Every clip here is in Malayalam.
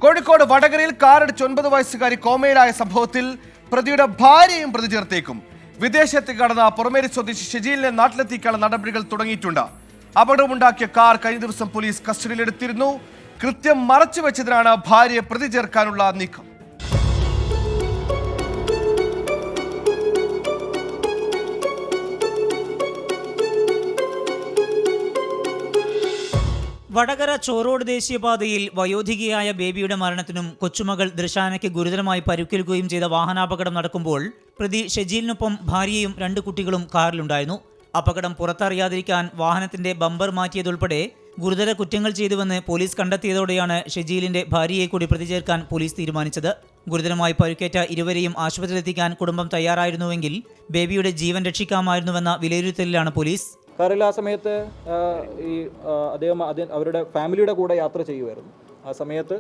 കോഴിക്കോട് വടകരയിൽ കാറിടിച്ച് 9 വയസ്സുകാരി കോമയിലായ സംഭവത്തിൽ പ്രതിയുടെ ഭാര്യയും പ്രതി ചേർത്തേക്കും. വിദേശത്തേക്ക് കടന്ന പുറമേരി സ്വദേശി ഷെജീലിനെ നാട്ടിലെത്തിക്കാനുള്ള നടപടികൾ തുടങ്ങിയിട്ടുണ്ട്. അപകടമുണ്ടാക്കിയ കാർ കഴിഞ്ഞ ദിവസം പോലീസ് കസ്റ്റഡിയിലെടുത്തിരുന്നു. കൃത്യം മറച്ചുവെച്ചതിനാണ് ഭാര്യയെ പ്രതി ചേർക്കാനുള്ള നീക്കം. വടകര ചോറോട് ദേശീയപാതയിൽ വയോധികയായ ബേബിയുടെ മരണത്തിനും കൊച്ചുമകൾ ദൃശാനയ്ക്ക് ഗുരുതരമായി പരിക്കേൽക്കുകയും ചെയ്ത വാഹനാപകടം നടക്കുമ്പോൾ പ്രതി ഷെജീലിനൊപ്പം ഭാര്യയും 2 കുട്ടികളും കാറിലുണ്ടായിരുന്നു. അപകടം പുറത്തറിയാതിരിക്കാൻ വാഹനത്തിന്റെ ബമ്പർ മാറ്റിയതുൾപ്പെടെ ഗുരുതര കുറ്റങ്ങൾ ചെയ്തുവെന്ന് പോലീസ് കണ്ടെത്തിയതോടെയാണ് ഷെജീലിന്റെ ഭാര്യയെ കൂടി പ്രതി ചേർക്കാൻ പോലീസ് തീരുമാനിച്ചത്. ഗുരുതരമായി പരിക്കേറ്റ ഇരുവരെയും ആശുപത്രിയിലെത്തിക്കാൻ കുടുംബം തയ്യാറായിരുന്നുവെങ്കിൽ ബേബിയുടെ ജീവൻ രക്ഷിക്കാമായിരുന്നുവെന്ന വിലയിരുത്തലിലാണ് പോലീസ്. കാറിൽ ആ സമയത്ത് അദ്ദേഹം അവരുടെ ഫാമിലിയുടെ കൂടെ യാത്ര ചെയ്യുമായിരുന്നു. ആ സമയത്ത്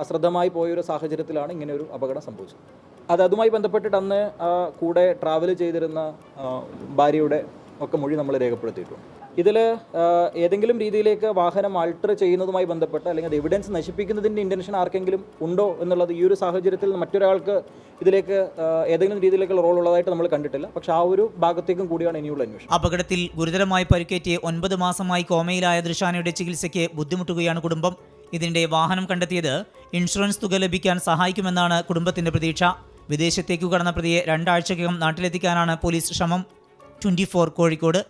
അശ്രദ്ധമായി പോയൊരു സാഹചര്യത്തിലാണ് ഇങ്ങനെ ഒരു അപകടം സംഭവിച്ചത്. അതുമായി ബന്ധപ്പെട്ടിട്ട് അന്ന് കൂടെ ട്രാവൽ ചെയ്തിരുന്ന ഭാര്യയുടെ ഒക്കെ മൊഴി നമ്മൾ രേഖപ്പെടുത്തിയിട്ടുണ്ട്. ഇതിൽ ഏതെങ്കിലും രീതിയിലേക്ക് വാഹനം ആൾട്ടർ ചെയ്യുന്നതുമായി ബന്ധപ്പെട്ട് അല്ലെങ്കിൽ അത് എവിഡൻസ് നശിപ്പിക്കുന്നതിൻ്റെ ഇൻറ്റൻഷൻ ആർക്കെങ്കിലും ഉണ്ടോ എന്നുള്ളത് ഈ ഒരു സാഹചര്യത്തിൽ മറ്റൊരാൾക്ക് ഇതിലേക്ക് ഏതെങ്കിലും രീതിയിലേക്കുള്ള റോൾ ഉള്ളതായിട്ട് നമ്മൾ കണ്ടിട്ടില്ല. പക്ഷേ ആ ഒരു ഭാഗത്തേക്കും കൂടിയാണ് ഇനിയുള്ള അന്വേഷണം. അപകടത്തിൽ ഗുരുതരമായി പരിക്കേറ്റ് 9 മാസമായി കോമയിലായ ദൃശാനയുടെ ചികിത്സയ്ക്ക് ബുദ്ധിമുട്ടുകയാണ് കുടുംബം. ഇതിന്റെ വാഹനം കണ്ടെത്തിയത് ഇൻഷുറൻസ് തുക ലഭിക്കാൻ സഹായിക്കുമെന്നാണ് കുടുംബത്തിന്റെ പ്രതീക്ഷ. വിദേശത്തേക്കു കടന്ന പ്രതിയെ 2 ആഴ്ചയ്ക്കകം നാട്ടിലെത്തിക്കാനാണ് പോലീസ് ശ്രമം. 24 കോഴിക്കോട്.